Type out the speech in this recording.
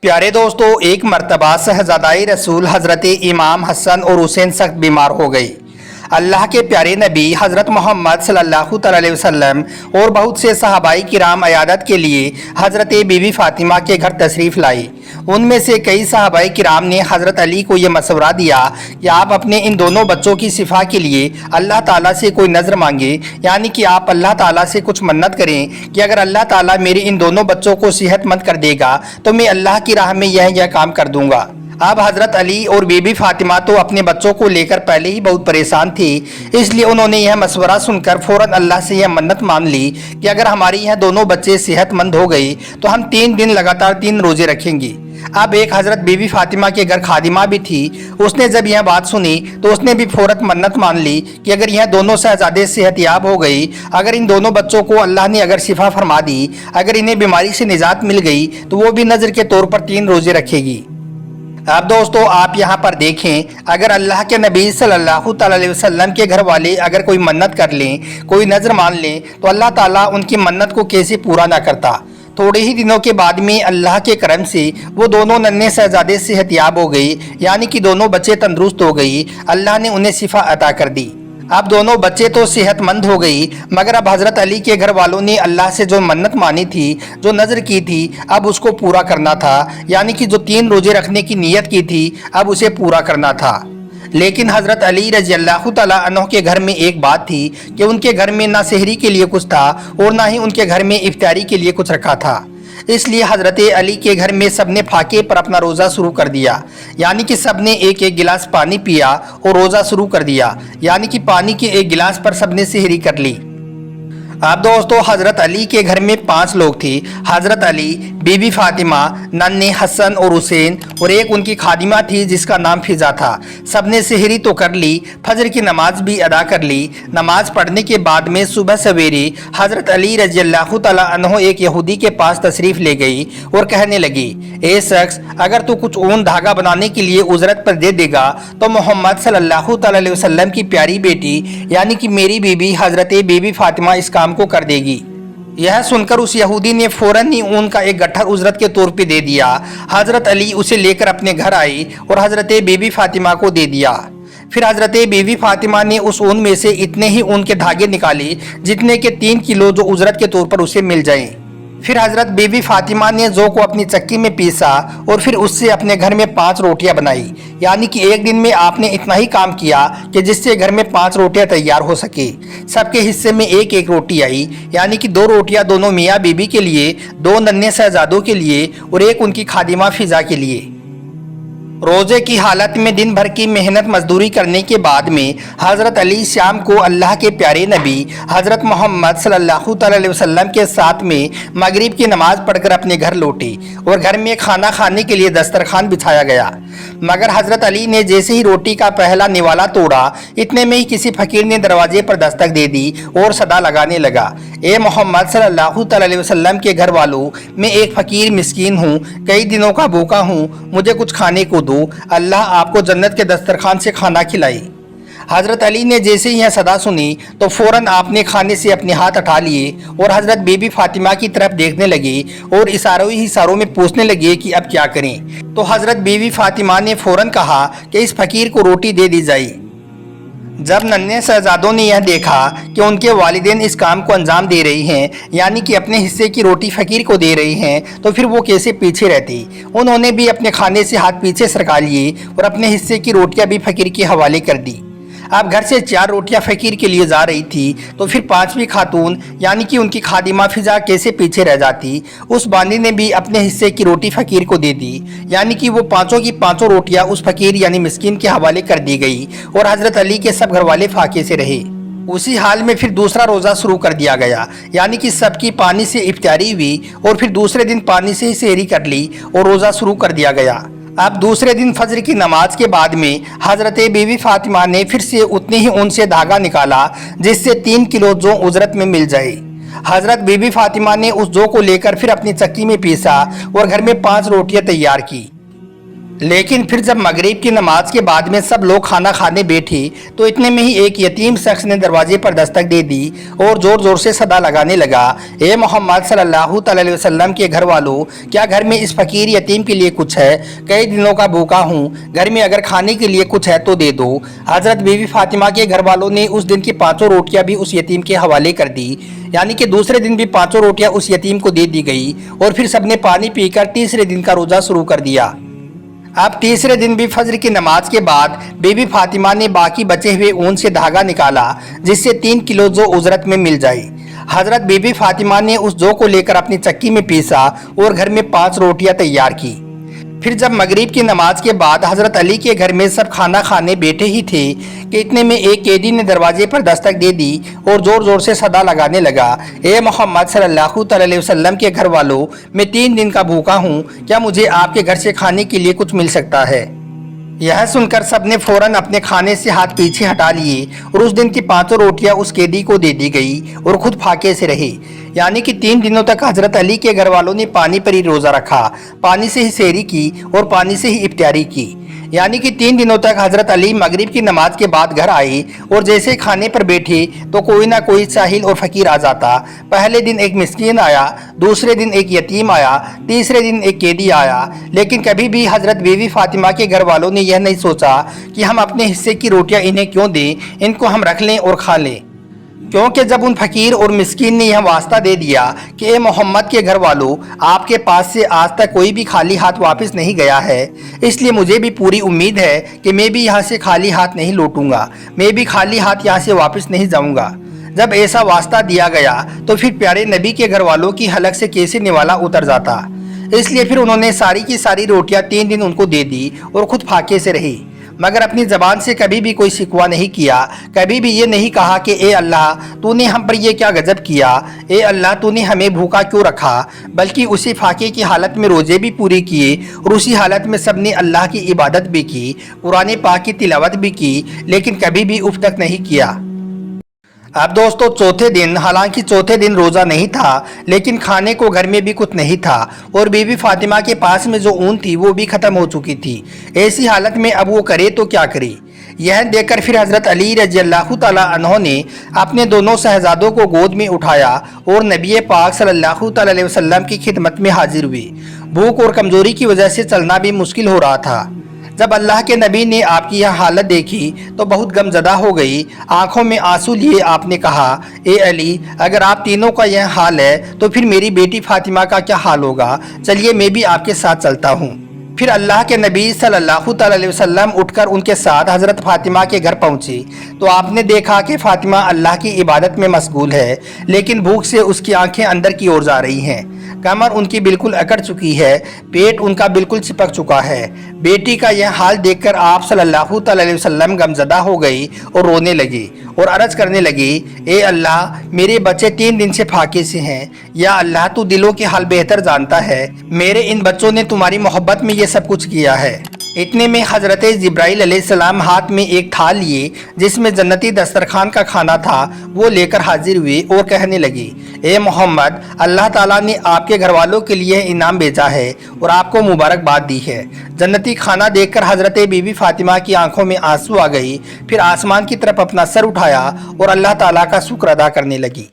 प्यारे दोस्तों, एक मर्तबा शहजादाए रसूल हज़रत इमाम हसन और हुसैन सख्त बीमार हो गई। अल्लाह के प्यारे नबी हज़रत मोहम्मद सल्लल्लाहु अलैहि वसल्लम और बहुत से सहाबाई किराम अयादत के लिए हज़रत बीबी फ़ातिमा के घर तशरीफ़ लाई। उनमें से कई सहाबाई किराम ने हज़रत अली को यह मशवरा दिया कि आप अपने इन दोनों बच्चों की शिफा के लिए अल्लाह ताला से कोई नज़र मांगे, यानी कि आप अल्लाह ताला से कुछ मन्नत करें कि अगर अल्लाह ताला मेरे इन दोनों बच्चों को सेहतमंद कर देगा तो मैं अल्लाह की राह में यह काम कर दूंगा। अब हज़रत अली और बीबी फ़ातिमा तो अपने बच्चों को लेकर पहले ही बहुत परेशान थी, इसलिए उन्होंने यह मशवरा सुनकर फ़ौरन अल्लाह से यह मन्नत मान ली कि अगर हमारी यह दोनों बच्चे सेहतमंद हो गए तो हम 3 दिन लगातार 3 रोज़े रखेंगे। अब एक हज़रत बीबी फ़ातिमा के घर खादिमा भी थी। उसने जब यह बात सुनी तो उसने भी फ़ौरन मन्नत मान ली कि अगर यह दोनों शहजादे सेहतयाब हो गई, अगर इन दोनों बच्चों को अल्लाह ने अगर शिफा फरमा दी, अगर इन्हें बीमारी से निजात मिल गई तो वो भी नज़र के तौर पर 3 रोज़े रखेगी। अब दोस्तों, आप यहाँ पर देखें, अगर अल्लाह के नबी सल्लल्लाहु अलैहि वसल्लम के घर वाले अगर कोई मन्नत कर लें, कोई नज़र मान लें, तो अल्लाह ताला उनकी मन्नत को कैसे पूरा ना करता। थोड़े ही दिनों के बाद में अल्लाह के करम से वो दोनों नन्हे शहजादे सेहतयाब हो गई, यानी कि दोनों बच्चे तंदुरुस्त हो गई। अल्लाह ने उन्हें शिफा अता कर दी। अब दोनों बच्चे तो सेहतमंद हो गई, मगर अब हज़रत अली के घर वालों ने अल्लाह से जो मन्नत मानी थी, जो नज़र की थी, अब उसको पूरा करना था। यानी कि जो 3 रोज़े रखने की नीयत की थी, अब उसे पूरा करना था। लेकिन हज़रत अली रज़ी अल्लाह तआला अन्हु के घर में एक बात थी कि उनके घर में ना सहरी के लिए कुछ था और ना ही उनके घर में इफ्तारी के लिए कुछ रखा था। इसलिए हज़रत अली के घर में सबने फाके पर अपना रोज़ा शुरू कर दिया, यानी कि सबने एक एक गिलास पानी पिया और रोज़ा शुरू कर दिया, यानी कि पानी के एक गिलास पर सबने सेहरी कर ली। अब दोस्तों, हज़रत अली के घर में 5 लोग थे। हज़रत अली, बीबी फ़ातिमा, नन्हे हसन और हुसैन और एक उनकी खादिमा थी जिसका नाम फिजा था। सबने सेहरी तो कर ली, फजर की नमाज भी अदा कर ली। नमाज पढ़ने के बाद में सुबह सवेरे हज़रत अली रज़ी अल्लाह तआला अन्हु एक यहूदी के पास तशरीफ़ ले गई और कहने लगी, ए शख्स, अगर तू कुछ ऊन धागा बनाने के लिए उजरत पर दे देगा तो मोहम्मद सल्लल्लाहु अलैहि वसल्लम की प्यारी बेटी यानी कि मेरी बीबी हज़रत बीबी फ़ातिमा इस काम को कर देगी। यह सुनकर उस यहूदी ने फौरन ही ऊन का एक गट्ठर उजरत के तौर पे दे दिया। हज़रत अली उसे लेकर अपने घर आई और हज़रत बीबी फ़ातिमा को दे दिया। फिर हज़रत बीबी फ़ातिमा ने उस ऊन में से इतने ही ऊन के धागे निकाले जितने के 3 किलो जो उजरत के तौर पर उसे मिल जाए। फिर हज़रत बीबी फ़ातिमा ने जौ को अपनी चक्की में पीसा और फिर उससे अपने घर में 5 रोटियां बनाई, यानी कि एक दिन में आपने इतना ही काम किया कि जिससे घर में 5 रोटियां तैयार हो सके। सबके हिस्से में एक एक रोटी आई, यानी कि 2 रोटियां दोनों मियाँ बीबी के लिए, 2 नन्हे शहजादों के लिए और एक उनकी खादिमा फिजा के लिए। रोज़े की हालत में दिन भर की मेहनत मजदूरी करने के बाद में हज़रत अली शाम को अल्लाह के प्यारे नबी हज़रत मोहम्मद सल्लल्लाहु अलैहि वसल्लम के साथ में मगरिब की नमाज़ पढ़कर अपने घर लौटे और घर में खाना खाने के लिए दस्तरखान बिछाया गया। मगर हज़रत अली ने जैसे ही रोटी का पहला निवाला तोड़ा, इतने में ही किसी फ़कीर ने दरवाजे पर दस्तक दे दी और सदा लगाने लगा, ए मोहम्मद सल्लल्लाहु अलैहि वसल्लम के घर वालों, मैं एक फ़कीर मिस्कीन हूँ, कई दिनों का भूखा हूँ, मुझे कुछ खाने को दो, अल्लाह आपको जन्नत के दस्तरखान से खाना खिलाई। हज़रत अली ने जैसे ही यह सदा सुनी तो फ़ौरन आपने खाने से अपने हाथ उठा लिए और हज़रत बीबी फ़ातिमा की तरफ देखने लगे और इशारों ही इशारों में पूछने लगे कि अब क्या करें। तो हज़रत बीबी फ़ातिमा ने फ़ौरन कहा कि इस फ़कीर को रोटी दे दी जाए। जब नन्हे शहजादों ने यह देखा कि उनके वालिदैन इस काम को अंजाम दे रही हैं, यानी कि अपने हिस्से की रोटी फ़कीर को दे रही हैं, तो फिर वो कैसे पीछे रहती। उन्होंने भी अपने खाने से हाथ पीछे सरका लिए और अपने हिस्से की रोटियां भी फ़कीर के हवाले कर दी। अब घर से 4 रोटियां फ़कीर के लिए जा रही थी, तो फिर 5वीं खातून यानी कि उनकी खादिमा फिजा कैसे पीछे रह जाती। उस बानी ने भी अपने हिस्से की रोटी फ़कीर को दे दी, यानी कि वो 5 की 5 रोटियां उस फ़कीर यानी मिस्कीन के हवाले कर दी गई और हज़रत अली के सब घर वाले फाके से रहे। उसी हाल में फिर दूसरा रोज़ा शुरू कर दिया गया, यानी कि सबकी पानी से इफ्तारी हुई और फिर दूसरे दिन पानी से ही सेहरी कर ली और रोज़ा शुरू कर दिया गया। अब दूसरे दिन फजर की नमाज के बाद में हज़रत बीबी फ़ातिमा ने फिर से उतने ही ऊन से धागा निकाला जिससे 3 किलो जौ उजरत में मिल जाए। हज़रत बीबी फ़ातिमा ने उस जौ को लेकर फिर अपनी चक्की में पीसा और घर में 5 रोटियां तैयार की। लेकिन फिर जब मगरिब की नमाज के बाद में सब लोग खाना खाने बैठे तो इतने में ही एक यतीम शख्स ने दरवाजे पर दस्तक दे दी और ज़ोर ज़ोर से सदा लगाने लगा, ए मोहम्मद सल्लल्लाहु अलैहि वसल्लम के घर वालों, क्या घर में इस फ़कीर यतीम के लिए कुछ है? कई दिनों का भूखा हूँ, घर में अगर खाने के लिए कुछ है तो दे दो। हज़रत बीवी फातिमा के घर वालों ने उस दिन की 5 रोटियाँ भी उस यतीम के हवाले कर दी, यानी कि दूसरे दिन भी 5 रोटियाँ उस यतीम को दे दी गई और फिर सबने पानी पीकर तीसरे दिन का रोज़ा शुरू कर दिया। अब तीसरे दिन भी फजर की नमाज के बाद बीबी फातिमा ने बाकी बचे हुए ऊन से धागा निकाला जिससे 3 किलो जौ उजरत में मिल जाए। हजरत बीबी फातिमा ने उस जौ को लेकर अपनी चक्की में पीसा और घर में 5 रोटियां तैयार की। फिर जब मगरिब की नमाज के बाद हजरत अली के घर में सब खाना खाने बैठे ही थे कि इतने में एक कैदी ने दरवाजे पर दस्तक दे दी और ज़ोर ज़ोर से सदा लगाने लगा, ए मोहम्मद सल्लल्लाहु अलैहि वसल्लम के घर वालों, मैं 3 दिन का भूखा हूँ, क्या मुझे आपके घर से खाने के लिए कुछ मिल सकता है? यह सुनकर सबने फौरन अपने खाने से हाथ पीछे हटा लिए और उस दिन की 5 रोटियां उस कैदी को दे दी गई और खुद फाके से रहे। यानी कि 3 दिनों तक हजरत अली के घर वालों ने पानी पर ही रोज़ा रखा, पानी से ही सेहरी की और पानी से ही इफ्तारी की। यानी कि 3 दिनों तक हजरत अली मगरिब की नमाज के बाद घर आए और जैसे खाने पर बैठे तो कोई ना कोई साहिल और फ़कीर आ जाता। पहले दिन एक मिस्कीन आया, दूसरे दिन एक यतीम आया, तीसरे दिन एक कैदी आया, लेकिन कभी भी हजरत बीवी फातिमा के घर वालों ने यह नहीं सोचा कि हम अपने हिस्से की रोटियां इन्हें क्यों दें, इनको हम रख लें और खा लें। क्योंकि जब उन फकीर और मिस्कीन ने यह वास्ता दे दिया कि ए मोहम्मद के घर वालों, आपके पास से आज तक कोई भी खाली हाथ वापस नहीं गया है, इसलिए मुझे भी पूरी उम्मीद है कि मैं भी यहाँ से खाली हाथ नहीं लौटूंगा, मैं भी खाली हाथ यहाँ से वापस नहीं जाऊंगा। जब ऐसा वास्ता दिया गया तो फिर प्यारे नबी के घर वालों की हलक से कैसे निवाला उतर जाता। इसलिए फिर उन्होंने सारी की सारी रोटियां 3 दिन उनको दे दी और खुद फाके से रही, मगर अपनी ज़बान से कभी भी कोई शिकवा नहीं किया, कभी भी ये नहीं कहा कि ए अल्लाह, तूने हम पर ये क्या गजब किया, ए अल्लाह तूने हमें भूखा क्यों रखा, बल्कि उसी फाके की हालत में रोज़े भी पूरे किए और उसी हालत में सब ने अल्लाह की इबादत भी की, कुरान पाक की तिलावत भी की, लेकिन कभी भी उफ तक नहीं किया। अब दोस्तों चौथे दिन, हालांकि चौथे दिन रोज़ा नहीं था, लेकिन खाने को घर में भी कुछ नहीं था और बीबी फातिमा के पास में जो ऊन थी वो भी ख़त्म हो चुकी थी। ऐसी हालत में अब वो करे तो क्या करे। यह देखकर फिर हज़रत अली रज़ियल्लाहु ताला अन्हो ने अपने दोनों शहजादों को गोद में उठाया और नबी पाक सल्लल्लाहु अलैहि वसल्लम की खिदमत में हाजिर हुए। भूख और कमज़ोरी की वजह से चलना भी मुश्किल हो रहा था। जब अल्लाह के नबी ने आपकी यह हालत देखी तो बहुत गमज़दा हो गई। आंखों में आंसू लिए आपने कहा, ए अली, अगर आप तीनों का यह हाल है तो फिर मेरी बेटी फातिमा का क्या हाल होगा? चलिए मैं भी आपके साथ चलता हूँ। फिर अल्लाह के नबी सल्लल्लाहु अलैहि वसल्लम उठकर उनके साथ हज़रत फातिमा के घर पहुँची तो आपने देखा कि फातिमा अल्लाह की इबादत में मशगूल है, लेकिन भूख से उसकी आंखें अंदर की ओर जा रही हैं। कमर उनकी बिल्कुल अकड़ चुकी है, पेट उनका बिल्कुल चिपक चुका है। बेटी का यह हाल देखकर आप सल्लल्लाहु अलैहि वसल्लम गमज़दा हो गई और रोने लगी और अर्ज करने लगी, ए अल्लाह, मेरे बच्चे 3 दिन से फाके से हैं, या अल्लाह तू दिलों के हाल बेहतर जानता है, मेरे इन बच्चों ने तुम्हारी मोहब्बत में ये सब कुछ किया है। इतने में हज़रत जिब्राइल अलैहिस्सलाम हाथ में एक थाल लिए जिसमें जन्नती दस्तरखान का खाना था वो लेकर हाजिर हुए और कहने लगे, ए मोहम्मद, अल्लाह ताला ने आपके घर वालों के लिए इनाम भेजा है और आपको मुबारकबाद दी है। जन्नती खाना देखकर हज़रत बीबी फातिमा की आंखों में आंसू आ गई। फिर आसमान की तरफ अपना सर उठाया और अल्लाह ताला का शुक्र अदा करने लगी।